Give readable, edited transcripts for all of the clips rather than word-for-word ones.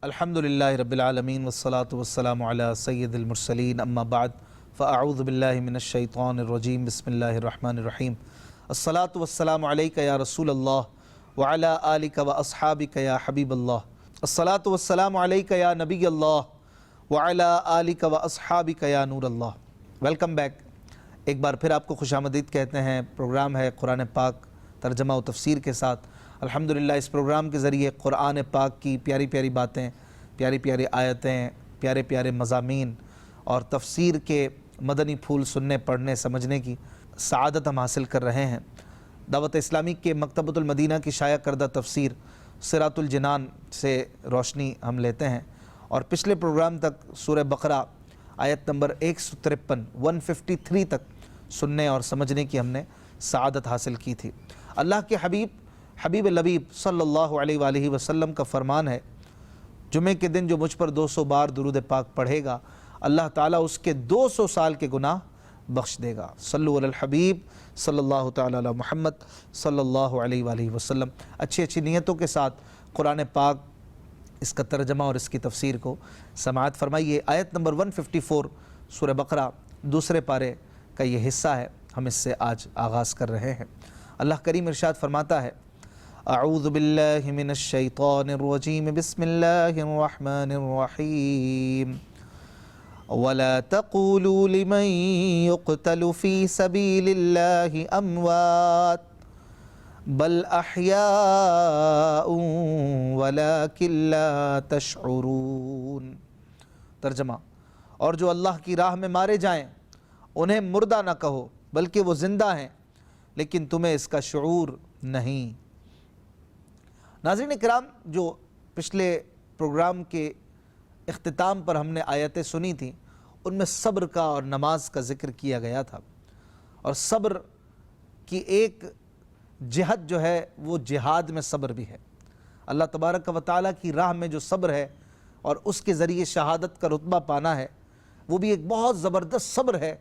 الحمدللہ رب العالمین والصلاة والسلام علی سید المرسلین اما بعد فاعوذ باللہ من الشیطان الرجیم بسم اللہ الرحمن الرحیم الصلاة والسلام علیک یا رسول اللہ وعلی آلک واصحابک یا حبیب اللہ الصلاة والسلام علیک یا نبی اللہ وعلی آلک واصحابک یا نور اللہ۔ ویلکم بیک، ایک بار پھر آپ کو خوش آمدید کہتے ہیں۔ پروگرام ہے قرآن پاک ترجمہ و تفسیر کے ساتھ۔ الحمدللہ اس پروگرام کے ذریعے قرآن پاک کی پیاری پیاری باتیں، پیاری پیاری آیتیں، پیارے پیارے مضامین اور تفسیر کے مدنی پھول سننے، پڑھنے، سمجھنے کی سعادت ہم حاصل کر رہے ہیں۔ دعوت اسلامی کے مکتبۃ المدینہ کی شائع کردہ تفسیر صراط الجنان سے روشنی ہم لیتے ہیں، اور پچھلے پروگرام تک سورہ بقرہ آیت نمبر 153 تک سننے اور سمجھنے کی ہم نے سعادت حاصل کی تھی۔ اللہ کے حبیب لبیب صلی اللہ علیہ وآلہ وسلم کا فرمان ہے، جمعے کے دن جو مجھ پر 200 بار درود پاک پڑھے گا اللہ تعالیٰ اس کے 200 سال کے گناہ بخش دے گا۔ صلو علی الحبیب صلی اللہ تعالیٰ علی محمد صلی اللہ علیہ وآلہ وسلم۔ اچھی اچھی نیتوں کے ساتھ قرآن پاک اس کا ترجمہ اور اس کی تفسیر کو سماعت فرمائیے۔ آیت نمبر 154 سورہ بقرہ دوسرے پارے کا یہ حصہ ہے، ہم اس سے آج آغاز کر رہے ہیں۔ اللہ کریم ارشاد فرماتا ہے، اعوذ باللہ من الشیطان الرجیم بسم اللہ الرحمن الرحیم وَلَا تَقُولُوا لِمَن يُقْتَلُ فِي سَبِيلِ اللَّهِ أَمْوَاتٌ بَلْ أَحْيَاءٌ وَلَكِنْ لَا تَشْعُرُونَ۔ ترجمہ، اور جو اللہ کی راہ میں مارے جائیں انہیں مردہ نہ کہو بلکہ وہ زندہ ہیں، لیکن تمہیں اس کا شعور نہیں۔ ناظرین اکرام، جو پچھلے پروگرام کے اختتام پر ہم نے آیتیں سنی تھیں ان میں صبر کا اور نماز کا ذکر کیا گیا تھا، اور صبر کی ایک جہت جو ہے وہ جہاد میں صبر بھی ہے۔ اللہ تبارک و تعالیٰ کی راہ میں جو صبر ہے اور اس کے ذریعے شہادت کا رتبہ پانا ہے، وہ بھی ایک بہت زبردست صبر ہے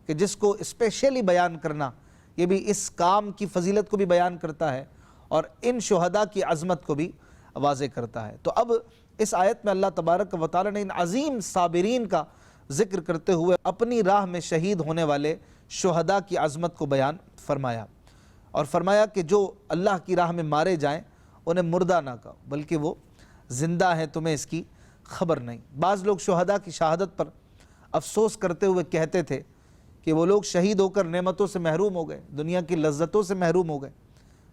کہ جس کو اسپیشلی بیان کرنا یہ بھی اس کام کی فضیلت کو بھی بیان کرتا ہے اور ان شہداء کی عظمت کو بھی واضح کرتا ہے۔ تو اب اس آیت میں اللہ تبارک و تعالیٰ نے ان عظیم صابرین کا ذکر کرتے ہوئے اپنی راہ میں شہید ہونے والے شہداء کی عظمت کو بیان فرمایا، اور فرمایا کہ جو اللہ کی راہ میں مارے جائیں انہیں مردہ نہ کہو بلکہ وہ زندہ ہیں، تمہیں اس کی خبر نہیں۔ بعض لوگ شہداء کی شہادت پر افسوس کرتے ہوئے کہتے تھے کہ وہ لوگ شہید ہو کر نعمتوں سے محروم ہو گئے، دنیا کی لذتوں سے محروم ہو گئے۔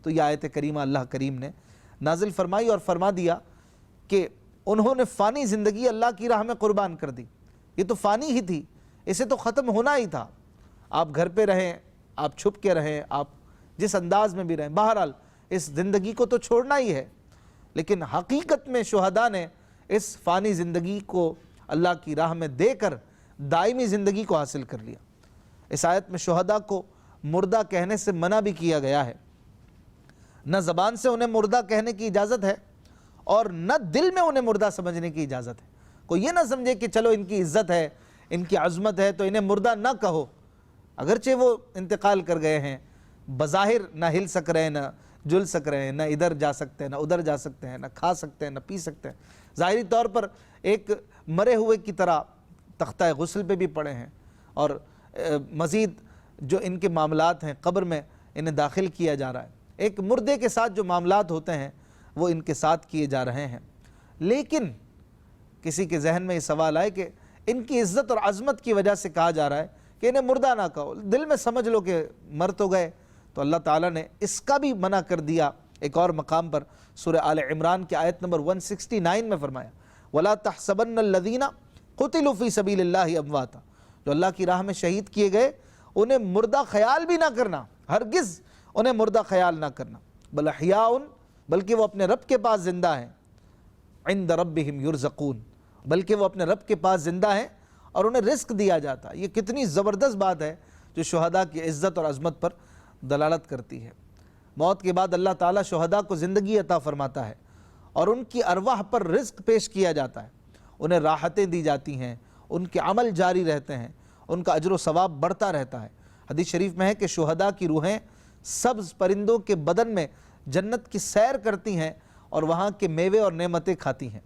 تو یہ آیت کریمہ اللہ کریم نے نازل فرمائی اور فرما دیا کہ انہوں نے فانی زندگی اللہ کی راہ میں قربان کر دی۔ یہ تو فانی ہی تھی، اسے تو ختم ہونا ہی تھا۔ آپ گھر پہ رہیں، آپ چھپ کے رہیں، آپ جس انداز میں بھی رہیں، بہرحال اس زندگی کو تو چھوڑنا ہی ہے۔ لیکن حقیقت میں شہداء نے اس فانی زندگی کو اللہ کی راہ میں دے کر دائمی زندگی کو حاصل کر لیا۔ اس آیت میں شہداء کو مردہ کہنے سے منع بھی کیا گیا ہے۔ نہ زبان سے انہیں مردہ کہنے کی اجازت ہے اور نہ دل میں انہیں مردہ سمجھنے کی اجازت ہے۔ کوئی یہ نہ سمجھے کہ چلو ان کی عزت ہے، ان کی عظمت ہے تو انہیں مردہ نہ کہو، اگرچہ وہ انتقال کر گئے ہیں، بظاہر نہ ہل سک رہے ہیں، نہ جل سک رہے ہیں، نہ ادھر جا سکتے ہیں، نہ ادھر جا سکتے ہیں، نہ کھا سکتے ہیں، نہ پی سکتے ہیں، ظاہری طور پر ایک مرے ہوئے کی طرح تختہ غسل پہ بھی پڑے ہیں، اور مزید جو ان کے معاملات ہیں قبر میں انہیں داخل کیا جا رہا ہے۔ ایک مردے کے ساتھ جو معاملات ہوتے ہیں وہ ان کے ساتھ کیے جا رہے ہیں۔ لیکن کسی کے ذہن میں یہ سوال آئے کہ ان کی عزت اور عظمت کی وجہ سے کہا جا رہا ہے کہ انہیں مردہ نہ کہو، دل میں سمجھ لو کہ مر تو گئے۔ تو اللہ تعالیٰ نے اس کا بھی منع کر دیا ایک اور مقام پر، سورہ آل عمران کی آیت نمبر 169 میں فرمایا، وَلَا تَحْسَبَنَّ الَّذِينَ قُتِلُوا فِي سَبِيلِ اللَّهِ أَمْوَاتًا۔ جو اللہ کی راہ میں شہید کیے گئے انہیں مردہ خیال بھی نہ کرنا، ہرگز انہیں مردہ خیال نہ کرنا، بل احیاء، بلکہ وہ اپنے رب کے پاس زندہ ہیں، عند ربہم یرزقون، بلکہ وہ اپنے رب کے پاس زندہ ہیں اور انہیں رزق دیا جاتا ہے۔ یہ کتنی زبردست بات ہے جو شہداء کی عزت اور عظمت پر دلالت کرتی ہے۔ موت کے بعد اللہ تعالیٰ شہداء کو زندگی عطا فرماتا ہے اور ان کی ارواح پر رزق پیش کیا جاتا ہے، انہیں راحتیں دی جاتی ہیں، ان کے عمل جاری رہتے ہیں، ان کا اجر و ثواب بڑھتا رہتا ہے۔ حدیث شریف میں ہے کہ شہداء کی روحیں سبز پرندوں کے بدن میں جنت کی سیر کرتی ہیں اور وہاں کے میوے اور نعمتیں کھاتی ہیں۔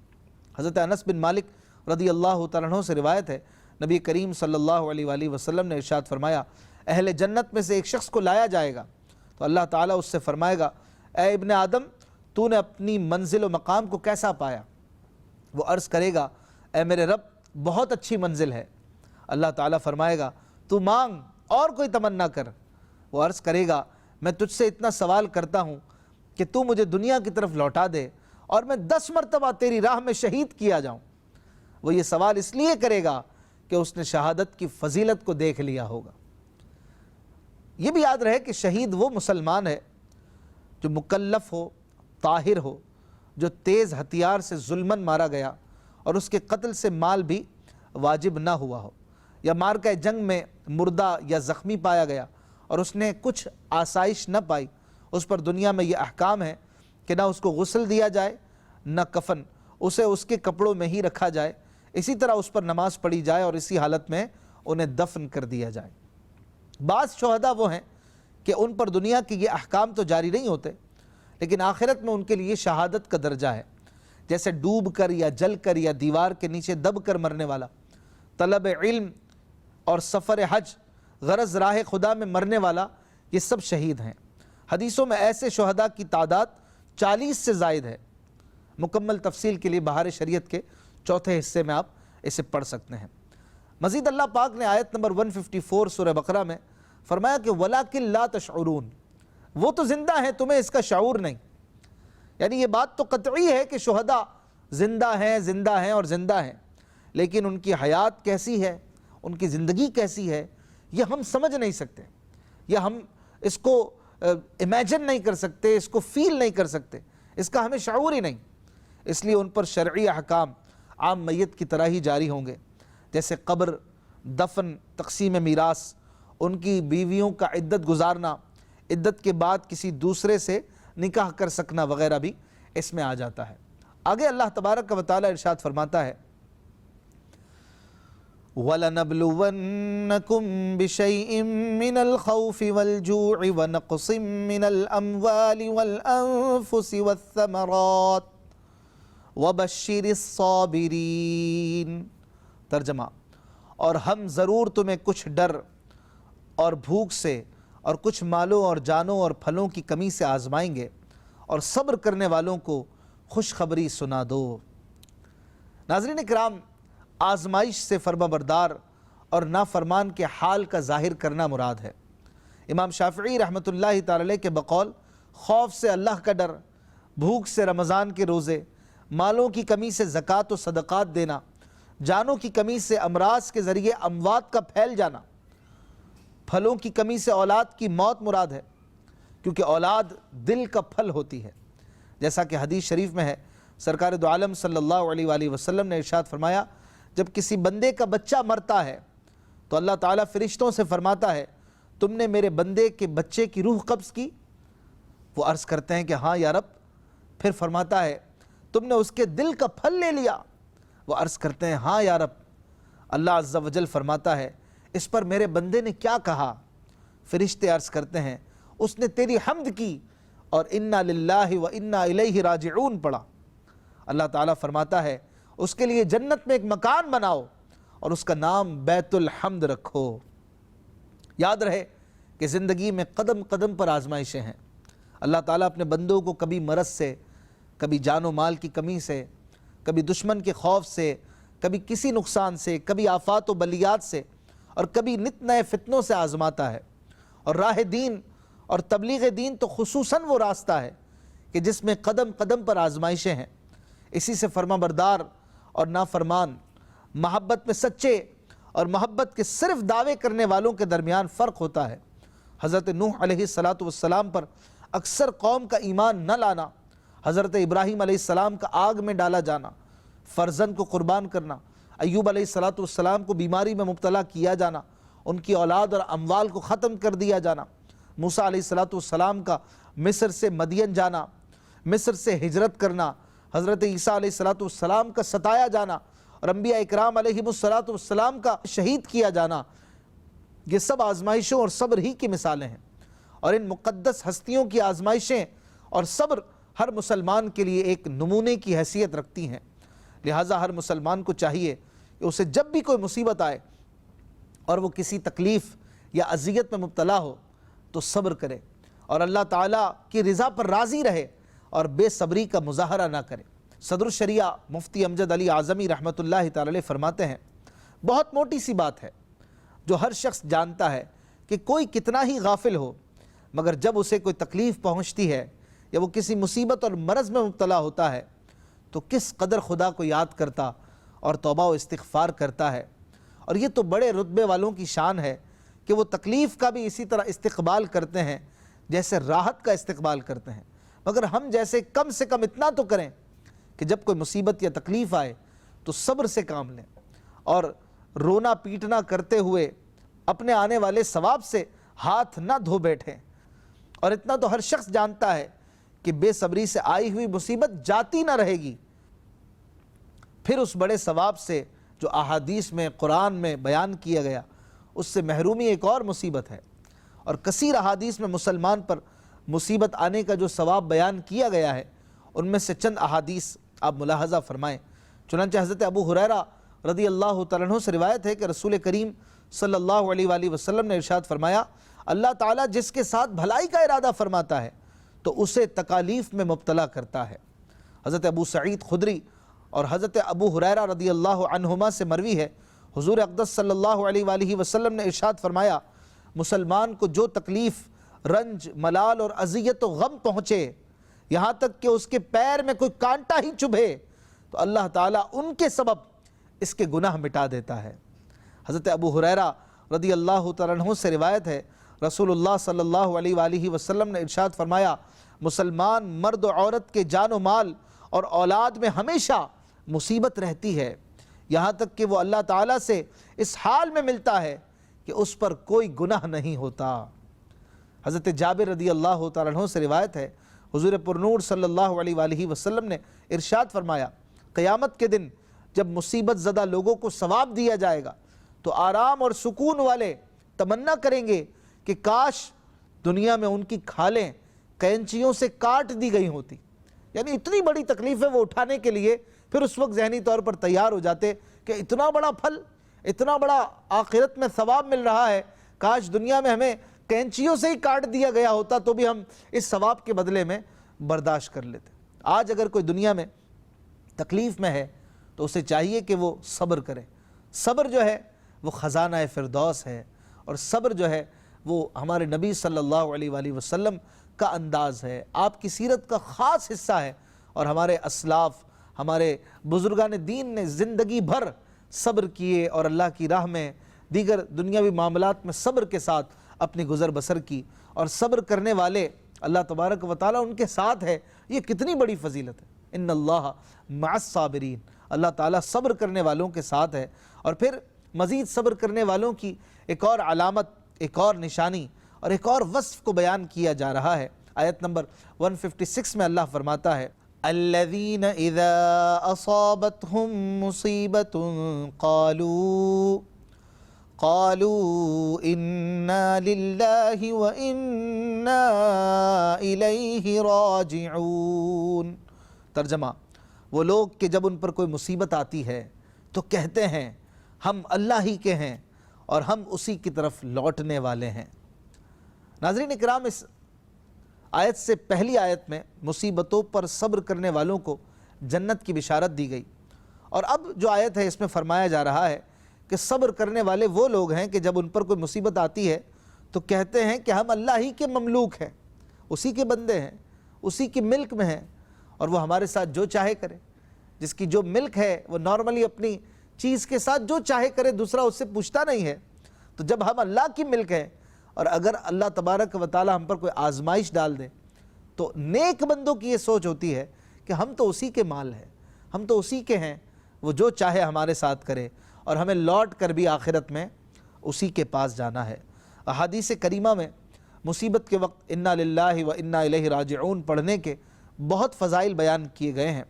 حضرت انس بن مالک رضی اللہ تعالیٰ عنہ سے روایت ہے، نبی کریم صلی اللہ علیہ وآلہ وسلم نے ارشاد فرمایا، اہل جنت میں سے ایک شخص کو لایا جائے گا تو اللہ تعالیٰ اس سے فرمائے گا، اے ابن آدم تو نے اپنی منزل و مقام کو کیسا پایا؟ وہ عرض کرے گا، اے میرے رب بہت اچھی منزل ہے۔ اللہ تعالیٰ فرمائے گا، تو مانگ اور کوئی تمنا کر۔ وہ عرض کرے گا، میں تجھ سے اتنا سوال کرتا ہوں کہ تو مجھے دنیا کی طرف لوٹا دے اور میں 10 مرتبہ تیری راہ میں شہید کیا جاؤں۔ وہ یہ سوال اس لیے کرے گا کہ اس نے شہادت کی فضیلت کو دیکھ لیا ہوگا۔ یہ بھی یاد رہے کہ شہید وہ مسلمان ہے جو مکلف ہو، طاہر ہو، جو تیز ہتھیار سے ظلماً مارا گیا اور اس کے قتل سے مال بھی واجب نہ ہوا ہو، یا مارکہ جنگ میں مردہ یا زخمی پایا گیا اور اس نے کچھ آسائش نہ پائی، اس پر دنیا میں یہ احکام ہے کہ نہ اس کو غسل دیا جائے نہ کفن، اسے اس کے کپڑوں میں ہی رکھا جائے، اسی طرح اس پر نماز پڑھی جائے اور اسی حالت میں انہیں دفن کر دیا جائے۔ بعض شہداء وہ ہیں کہ ان پر دنیا کے یہ احکام تو جاری نہیں ہوتے، لیکن آخرت میں ان کے لیے شہادت کا درجہ ہے، جیسے ڈوب کر یا جل کر یا دیوار کے نیچے دب کر مرنے والا، طلب علم اور سفر حج غرض راہ خدا میں مرنے والا، یہ سب شہید ہیں۔ حدیثوں میں ایسے شہداء کی تعداد 40 سے زائد ہے۔ مکمل تفصیل کے لیے بہار شریعت کے 4تھے حصے میں آپ اسے پڑھ سکتے ہیں۔ مزید اللہ پاک نے آیت نمبر 154 سورہ بقرہ میں فرمایا کہ وَلَكِنْ لَا تَشْعُرُونَ، وہ تو زندہ ہیں، تمہیں اس کا شعور نہیں۔ یعنی یہ بات تو قطعی ہے کہ شہداء زندہ ہیں اور زندہ ہیں، لیکن ان کی حیات کیسی ہے، ان کی زندگی کیسی ہے، یہ ہم سمجھ نہیں سکتے، یہ ہم اس کو امیجن نہیں کر سکتے، اس کو فیل نہیں کر سکتے، اس کا ہمیں شعور ہی نہیں۔ اس لیے ان پر شرعی احکام عام میت کی طرح ہی جاری ہوں گے، جیسے قبر، دفن، تقسیم میراث، ان کی بیویوں کا عدت گزارنا، عدت کے بعد کسی دوسرے سے نکاح کر سکنا وغیرہ بھی اس میں آ جاتا ہے۔ آگے اللہ تبارک و تعالی ارشاد فرماتا ہے، وَلَنَبْلُوَنَّكُمْ بِشَيْءٍ مِّنَ الْخَوْفِ وَالْجُوعِ وَنَقْصٍ مِّنَ الْأَمْوَالِ وَالْأَنفُسِ وَالثَّمَرَاتِ وَبَشِّرِ الصَّابِرِينَ۔ ترجمہ، اور ہم ضرور تمہیں کچھ ڈر اور بھوک سے اور کچھ مالوں اور جانوں اور پھلوں کی کمی سے آزمائیں گے، اور صبر کرنے والوں کو خوشخبری سنا دو۔ ناظرین کرام، آزمائش سے فرما بردار اور نافرمان کے حال کا ظاہر کرنا مراد ہے۔ امام شافعی رحمۃ اللہ تعالی کے بقول خوف سے اللہ کا ڈر، بھوک سے رمضان کے روزے، مالوں کی کمی سے زکوٰۃ و صدقات دینا، جانوں کی کمی سے امراض کے ذریعے اموات کا پھیل جانا، پھلوں کی کمی سے اولاد کی موت مراد ہے، کیونکہ اولاد دل کا پھل ہوتی ہے۔ جیسا کہ حدیث شریف میں ہے، سرکار دو عالم صلی اللہ علیہ وآلہ وسلم نے ارشاد فرمایا، جب کسی بندے کا بچہ مرتا ہے تو اللہ تعالیٰ فرشتوں سے فرماتا ہے، تم نے میرے بندے کے بچے کی روح قبض کی؟ وہ عرض کرتے ہیں کہ ہاں یا رب۔ پھر فرماتا ہے، تم نے اس کے دل کا پھل لے لیا؟ وہ عرض کرتے ہیں ہاں یا رب۔ اللہ عز و جل فرماتا ہے، اس پر میرے بندے نے کیا کہا؟ فرشتے عرض کرتے ہیں، اس نے تیری حمد کی اور انا للہ و انا الیہ راجعون پڑھا۔ اللہ تعالیٰ فرماتا ہے، اس کے لیے جنت میں ایک مکان بناؤ اور اس کا نام بیت الحمد رکھو۔ یاد رہے کہ زندگی میں قدم قدم پر آزمائشیں ہیں۔ اللہ تعالیٰ اپنے بندوں کو کبھی مرض سے، کبھی جان و مال کی کمی سے، کبھی دشمن کے خوف سے، کبھی کسی نقصان سے، کبھی آفات و بلیات سے، اور کبھی نت نئے فتنوں سے آزماتا ہے۔ اور راہ دین اور تبلیغ دین تو خصوصاً وہ راستہ ہے کہ جس میں قدم قدم پر آزمائشیں ہیں۔ اسی سے فرما بردار اور نافرمان، محبت میں سچے اور محبت کے صرف دعوے کرنے والوں کے درمیان فرق ہوتا ہے۔ حضرت نوح علیہ السلام پر اکثر قوم کا ایمان نہ لانا، حضرت ابراہیم علیہ السلام کا آگ میں ڈالا جانا، فرزند کو قربان کرنا، ایوب علیہ السلام کو بیماری میں مبتلا کیا جانا، ان کی اولاد اور اموال کو ختم کر دیا جانا، موسیٰ علیہ السلام کا مصر سے مدین جانا، مصر سے ہجرت کرنا، حضرت عیسیٰ علیہ السلام کا ستایا جانا، اور انبیاء اکرام علیہ السلام کا شہید کیا جانا، یہ سب آزمائشوں اور صبر ہی کی مثالیں ہیں۔ اور ان مقدس ہستیوں کی آزمائشیں اور صبر ہر مسلمان کے لیے ایک نمونے کی حیثیت رکھتی ہیں۔ لہٰذا ہر مسلمان کو چاہیے کہ اسے جب بھی کوئی مصیبت آئے اور وہ کسی تکلیف یا اذیت میں مبتلا ہو تو صبر کرے اور اللہ تعالیٰ کی رضا پر راضی رہے اور بے صبری کا مظاہرہ نہ کرے۔ صدر الشریعہ مفتی امجد علی اعظمی رحمۃ اللہ تعالی علیہ فرماتے ہیں، بہت موٹی سی بات ہے جو ہر شخص جانتا ہے کہ کوئی کتنا ہی غافل ہو مگر جب اسے کوئی تکلیف پہنچتی ہے یا وہ کسی مصیبت اور مرض میں مبتلا ہوتا ہے تو کس قدر خدا کو یاد کرتا اور توبہ و استغفار کرتا ہے۔ اور یہ تو بڑے رتبے والوں کی شان ہے کہ وہ تکلیف کا بھی اسی طرح استقبال کرتے ہیں جیسے راحت کا استقبال کرتے ہیں، مگر ہم جیسے کم سے کم اتنا تو کریں کہ جب کوئی مصیبت یا تکلیف آئے تو صبر سے کام لیں اور رونا پیٹنا کرتے ہوئے اپنے آنے والے ثواب سے ہاتھ نہ دھو بیٹھیں۔ اور اتنا تو ہر شخص جانتا ہے کہ بے صبری سے آئی ہوئی مصیبت جاتی نہ رہے گی، پھر اس بڑے ثواب سے جو احادیث میں قرآن میں بیان کیا گیا اس سے محرومی ایک اور مصیبت ہے۔ اور کثیر احادیث میں مسلمان پر مصیبت آنے کا جو ثواب بیان کیا گیا ہے ان میں سے چند احادیث آپ ملاحظہ فرمائیں۔ چنانچہ حضرت ابو ہریرہ رضی اللہ تعالیٰ عنہ سے روایت ہے کہ رسول کریم صلی اللہ علیہ وآلہ وسلم نے ارشاد فرمایا، اللہ تعالیٰ جس کے ساتھ بھلائی کا ارادہ فرماتا ہے تو اسے تکالیف میں مبتلا کرتا ہے۔ حضرت ابو سعید خدری اور حضرت ابو ہریرہ رضی اللہ عنہما سے مروی ہے، حضور اقدس صلی اللہ علیہ وآلہ وسلم نے ارشاد فرمایا، مسلمان کو جو تکلیف، رنج، ملال اور اذیت و غم پہنچے، یہاں تک کہ اس کے پیر میں کوئی کانٹا ہی چبھے، تو اللہ تعالیٰ ان کے سبب اس کے گناہ مٹا دیتا ہے۔ حضرت ابو ہریرہ رضی اللہ تعالیٰ عنہ سے روایت ہے، رسول اللہ صلی اللہ علیہ وآلہ وسلم نے ارشاد فرمایا، مسلمان مرد و عورت کے جان و مال اور اولاد میں ہمیشہ مصیبت رہتی ہے، یہاں تک کہ وہ اللہ تعالیٰ سے اس حال میں ملتا ہے کہ اس پر کوئی گناہ نہیں ہوتا۔ حضرت جابر رضی اللہ تعالیٰ عنہ سے روایت ہے، حضور پرنور صلی اللہ علیہ وآلہ وسلم نے ارشاد فرمایا، قیامت کے دن جب مصیبت زدہ لوگوں کو ثواب دیا جائے گا تو آرام اور سکون والے تمنا کریں گے کہ کاش دنیا میں ان کی کھالیں قینچیوں سے کاٹ دی گئی ہوتی، یعنی اتنی بڑی تکلیفیں وہ اٹھانے کے لیے پھر اس وقت ذہنی طور پر تیار ہو جاتے کہ اتنا بڑا پھل، اتنا بڑا آخرت میں ثواب مل رہا ہے، کاش دنیا میں ہمیں کینچیوں سے ہی کاٹ دیا گیا ہوتا تو بھی ہم اس ثواب کے بدلے میں برداشت کر لیتے۔ آج اگر کوئی دنیا میں تکلیف میں ہے تو اسے چاہیے کہ وہ صبر کرے۔ صبر جو ہے وہ خزانہ فردوس ہے، اور صبر جو ہے وہ ہمارے نبی صلی اللہ علیہ وآلہ وسلم کا انداز ہے، آپ کی سیرت کا خاص حصہ ہے، اور ہمارے اسلاف، ہمارے بزرگان دین نے زندگی بھر صبر کیے اور اللہ کی راہ میں دیگر دنیاوی معاملات میں صبر کے ساتھ اپنی گزر بسر کی، اور صبر کرنے والے اللہ تبارک و تعالیٰ ان کے ساتھ ہے۔ یہ کتنی بڑی فضیلت ہے، ان اللہ مع الصابرین، اللہ تعالیٰ صبر کرنے والوں کے ساتھ ہے۔ اور پھر مزید صبر کرنے والوں کی ایک اور علامت، ایک اور نشانی اور ایک اور وصف کو بیان کیا جا رہا ہے۔ آیت نمبر 156 میں اللہ فرماتا ہے، الذین اذا اصابتهم مصیبت قالوا انا للہ وانا الیہ راجعون۔ ترجمہ، وہ لوگ کہ جب ان پر کوئی مصیبت آتی ہے تو کہتے ہیں ہم اللہ ہی کے ہیں اور ہم اسی کی طرف لوٹنے والے ہیں۔ ناظرین اکرام، اس آیت سے پہلی آیت میں مصیبتوں پر صبر کرنے والوں کو جنت کی بشارت دی گئی، اور اب جو آیت ہے اس میں فرمایا جا رہا ہے کہ صبر کرنے والے وہ لوگ ہیں کہ جب ان پر کوئی مصیبت آتی ہے تو کہتے ہیں کہ ہم اللہ ہی کے مملوک ہیں، اسی کے بندے ہیں، اسی کی ملک میں ہیں، اور وہ ہمارے ساتھ جو چاہے کرے۔ جس کی جو ملک ہے وہ نارملی اپنی چیز کے ساتھ جو چاہے کرے، دوسرا اس سے پوچھتا نہیں ہے۔ تو جب ہم اللہ کی ملک ہیں اور اگر اللہ تبارک و تعالی ہم پر کوئی آزمائش ڈال دے تو نیک بندوں کی یہ سوچ ہوتی ہے کہ ہم تو اسی کے مال ہیں، ہم تو اسی کے ہیں، وہ جو چاہے ہمارے ساتھ کرے، اور ہمیں لوٹ کر بھی آخرت میں اسی کے پاس جانا ہے۔ احادیث کریمہ میں مصیبت کے وقت انا للہ و انا الیہ راجعون پڑھنے کے بہت فضائل بیان کیے گئے ہیں۔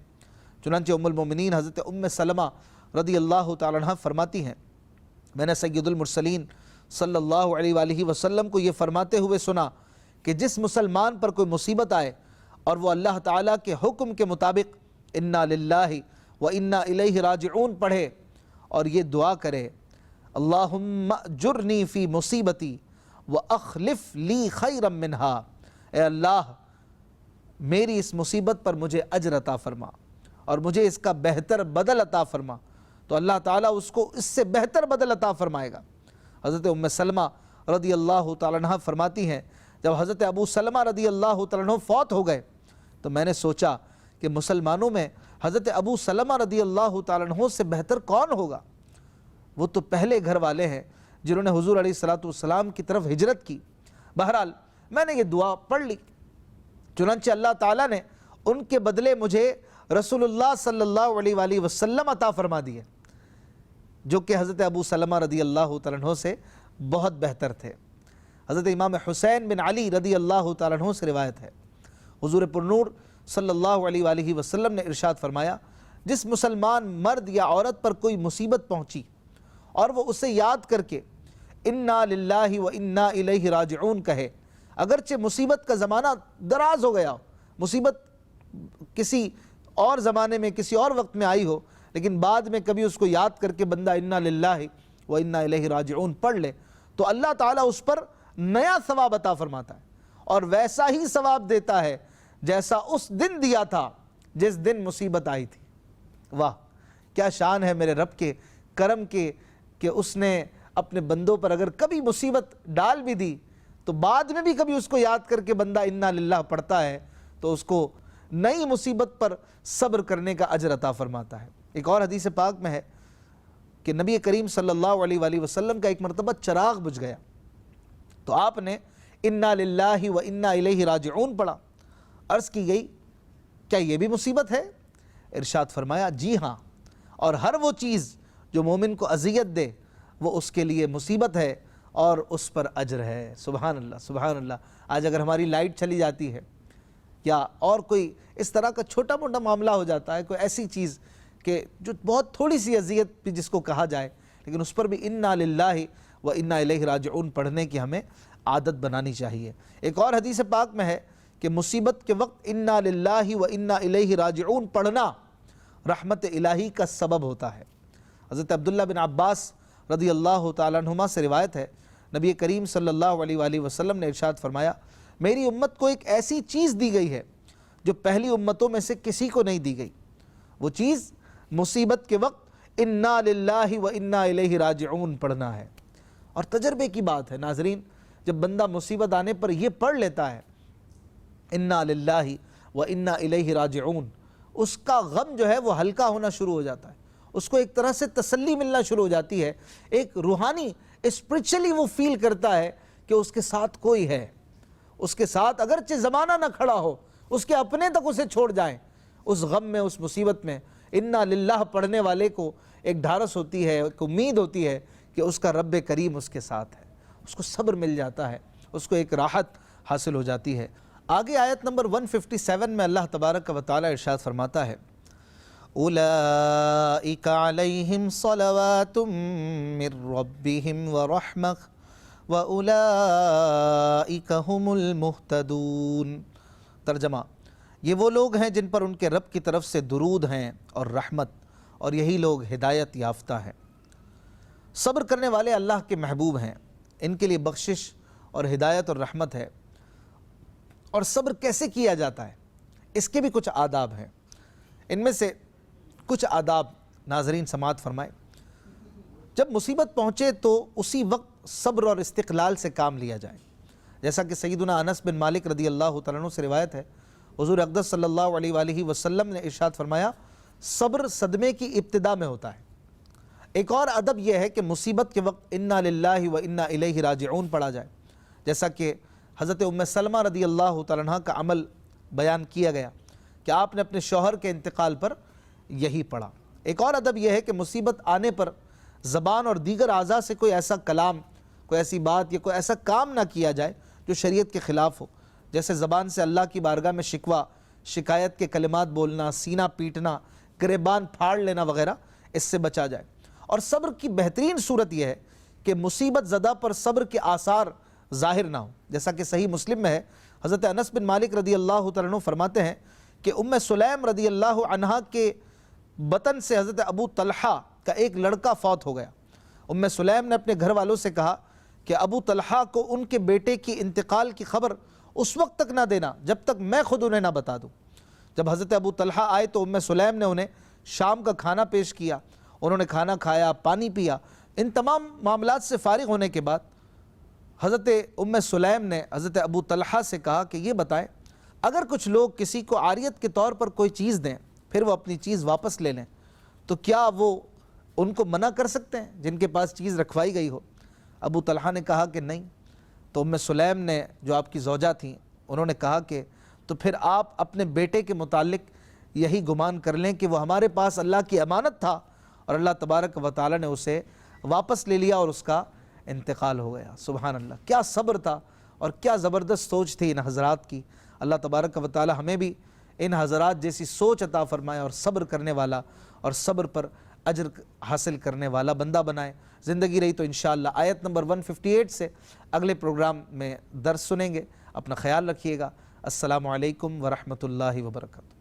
چنانچہ ام المومنین حضرت ام سلمہ رضی اللہ تعالیٰ عنہ فرماتی ہیں، میں نے سید المرسلین صلی اللہ علیہ وآلہ وسلم کو یہ فرماتے ہوئے سنا کہ جس مسلمان پر کوئی مصیبت آئے اور وہ اللہ تعالیٰ کے حکم کے مطابق انا للہ وَإِنَّا إِلَيْهِ راجعون پڑھے اور یہ دعا کرے اللہم اجرنی فی مصیبتی وَأَخْلِفْ لِي خَيْرًا مِّنْهَا، اے اللہ میری اس مصیبت پر مجھے اجر عطا فرما اور مجھے اس کا بہتر بدل عطا فرما، تو اللہ تعالیٰ اس کو اس سے بہتر بدل عطا فرمائے گا۔ حضرت ام سلمہ رضی اللہ تعالیٰ عنہ فرماتی ہیں جب حضرت ابو سلمہ رضی اللہ تعالیٰ عنہ فوت ہو گئے تو میں نے سوچا کہ مسلمانوں میں حضرت ابو سلمہ رضی اللہ تعالیٰ عنہ سے بہتر کون ہوگا؟ وہ تو پہلے گھر والے ہیں جنہوں نے حضور علیہ السلام کی طرف ہجرت کی۔ بہرحال میں نے یہ دعا پڑھ لی، چنانچہ اللہ تعالیٰ نے ان کے بدلے مجھے رسول اللہ صلی اللہ علیہ وآلہ وسلم عطا فرما دیے، جو کہ حضرت ابو سلمہ رضی اللہ تعالیٰ عنہ سے بہت بہتر تھے۔ حضرت امام حسین بن علی رضی اللہ تعالیٰ عنہ سے روایت ہے، حضور پرنور صلی اللہ علیہ وآلہ وسلم نے ارشاد فرمایا، جس مسلمان مرد یا عورت پر کوئی مصیبت پہنچی اور وہ اسے یاد کر کے انا للہ و انا الیہ راجعون کہے، اگرچہ مصیبت کا زمانہ دراز ہو گیا ہو، مصیبت کسی اور زمانے میں کسی اور وقت میں آئی ہو، لیکن بعد میں کبھی اس کو یاد کر کے بندہ انا للہ و انا الیہ راجعون پڑھ لے تو اللہ تعالیٰ اس پر نیا ثواب عطا فرماتا ہے اور ویسا ہی ثواب دیتا ہے جیسا اس دن دیا تھا جس دن مصیبت آئی تھی۔ واہ کیا شان ہے میرے رب کے کرم کے کہ اس نے اپنے بندوں پر اگر کبھی مصیبت ڈال بھی دی تو بعد میں بھی کبھی اس کو یاد کر کے بندہ انا للہ پڑھتا ہے تو اس کو نئی مصیبت پر صبر کرنے کا اجر عطا فرماتا ہے۔ ایک اور حدیث پاک میں ہے کہ نبی کریم صلی اللہ علیہ وآلہ وسلم کا ایک مرتبہ چراغ بجھ گیا تو آپ نے انا للہ و انا الیہ راجعون پڑھا۔ عرض کی گئی کیا یہ بھی مصیبت ہے؟ ارشاد فرمایا جی ہاں، اور ہر وہ چیز جو مومن کو اذیت دے وہ اس کے لیے مصیبت ہے اور اس پر اجر ہے۔ سبحان اللہ سبحان اللہ۔ آج اگر ہماری لائٹ چلی جاتی ہے یا اور کوئی اس طرح کا چھوٹا موٹا معاملہ ہو جاتا ہے، کوئی ایسی چیز کہ جو بہت تھوڑی سی اذیت بھی جس کو کہا جائے، لیکن اس پر بھی انا للہ و انا الیہ راجعون پڑھنے کی ہمیں عادت بنانی چاہیے۔ ایک اور حدیث پاک میں ہے کہ مصیبت کے وقت انا للہ و انا الیہ راجعون پڑھنا رحمت الہی کا سبب ہوتا ہے۔ حضرت عبداللہ بن عباس رضی اللہ تعالیٰ عنہما سے روایت ہے، نبی کریم صلی اللہ علیہ وآلہ وسلم نے ارشاد فرمایا، میری امت کو ایک ایسی چیز دی گئی ہے جو پہلی امتوں میں سے کسی کو نہیں دی گئی، وہ چیز مصیبت کے وقت انا للہ و انا الیہ راجعون پڑھنا ہے۔ اور تجربے کی بات ہے ناظرین، جب بندہ مصیبت آنے پر یہ پڑھ لیتا ہے انا للہ و انا الیہ راجعون، اس کا غم جو ہے وہ ہلکا ہونا شروع ہو جاتا ہے، اس کو ایک طرح سے تسلی ملنا شروع ہو جاتی ہے، ایک روحانی اسپرچولی وہ فیل کرتا ہے کہ اس کے ساتھ کوئی ہے، اس کے ساتھ اگرچہ زمانہ نہ کھڑا ہو، اس کے اپنے تک اسے چھوڑ جائیں، اس غم میں اس مصیبت میں انا للہ پڑھنے والے کو ایک ڈھارس ہوتی ہے، ایک امید ہوتی ہے کہ اس کا رب کریم اس کے ساتھ ہے، اس کو صبر مل جاتا ہے، اس کو ایک راحت حاصل ہو جاتی ہے۔ آگے آیت نمبر 157 میں اللہ تبارک و تعالی ارشاد فرماتا ہے اولئک علیہم صلوات من ربہم ورحمہ واولئک هم المہتدون۔ ترجمہ، یہ وہ لوگ ہیں جن پر ان کے رب کی طرف سے درود ہیں اور رحمت، اور یہی لوگ ہدایت یافتہ ہیں۔ صبر کرنے والے اللہ کے محبوب ہیں، ان کے لیے بخشش اور ہدایت اور رحمت ہے۔ اور صبر کیسے کیا جاتا ہے اس کے بھی کچھ آداب ہیں، ان میں سے کچھ آداب ناظرین سماعت فرمائیں۔ جب مصیبت پہنچے تو اسی وقت صبر اور استقلال سے کام لیا جائے، جیسا کہ سیدنا انس بن مالک رضی اللہ تعالیٰ عنہ سے روایت ہے، حضور اقدس صلی اللہ علیہ وآلہ وسلم نے ارشاد فرمایا، صبر صدمے کی ابتدا میں ہوتا ہے۔ ایک اور ادب یہ ہے کہ مصیبت کے وقت انا للہ و انا الیہ راجعون پڑھا جائے، جیسا کہ حضرت ام سلمہ رضی اللہ تعالیٰ عنہ کا عمل بیان کیا گیا کہ آپ نے اپنے شوہر کے انتقال پر یہی پڑھا۔ ایک اور ادب یہ ہے کہ مصیبت آنے پر زبان اور دیگر اعضاء سے کوئی ایسا کلام، کوئی ایسی بات یا کوئی ایسا کام نہ کیا جائے جو شریعت کے خلاف ہو، جیسے زبان سے اللہ کی بارگاہ میں شکوہ، شکایت کے کلمات بولنا، سینہ پیٹنا، گریبان پھاڑ لینا وغیرہ، اس سے بچا جائے۔ اور صبر کی بہترین صورت یہ ہے کہ مصیبت زدہ پر صبر کے آثار ظاہر نہ ہو، جیسا کہ صحیح مسلم میں ہے، حضرت انس بن مالک رضی اللہ تعالیٰ عنہ فرماتے ہیں کہ ام سلیم رضی اللہ عنہا کے بطن سے حضرت ابو طلحہ کا ایک لڑکا فوت ہو گیا۔ ام سلیم نے اپنے گھر والوں سے کہا کہ ابو طلحہ کو ان کے بیٹے کی انتقال کی خبر اس وقت تک نہ دینا جب تک میں خود انہیں نہ بتا دوں۔ جب حضرت ابو طلحہ آئے تو ام سلیم نے انہیں شام کا کھانا پیش کیا، انہوں نے کھانا کھایا، پانی پیا۔ ان تمام معاملات سے فارغ ہونے کے بعد حضرت ام سلیم نے حضرت ابو طلحہ سے کہا کہ یہ بتائیں، اگر کچھ لوگ کسی کو عاریت کے طور پر کوئی چیز دیں پھر وہ اپنی چیز واپس لے لیں تو کیا وہ ان کو منع کر سکتے ہیں جن کے پاس چیز رکھوائی گئی ہو؟ ابو طلحہ نے کہا کہ نہیں۔ تو ام سلیم نے، جو آپ کی زوجہ تھیں، انہوں نے کہا کہ تو پھر آپ اپنے بیٹے کے متعلق یہی گمان کر لیں کہ وہ ہمارے پاس اللہ کی امانت تھا اور اللہ تبارک و تعالی نے اسے واپس لے لیا اور اس کا انتقال ہو گیا۔ سبحان اللہ، کیا صبر تھا اور کیا زبردست سوچ تھی ان حضرات کی۔ اللہ تبارک و تعالی ہمیں بھی ان حضرات جیسی سوچ عطا فرمائے اور صبر کرنے والا اور صبر پر اجر حاصل کرنے والا بندہ بنائے۔ زندگی رہی تو انشاءاللہ آیت نمبر 158 سے اگلے پروگرام میں درس سنیں گے۔ اپنا خیال رکھیے گا۔ السلام علیکم ورحمۃ اللہ وبرکاتہ۔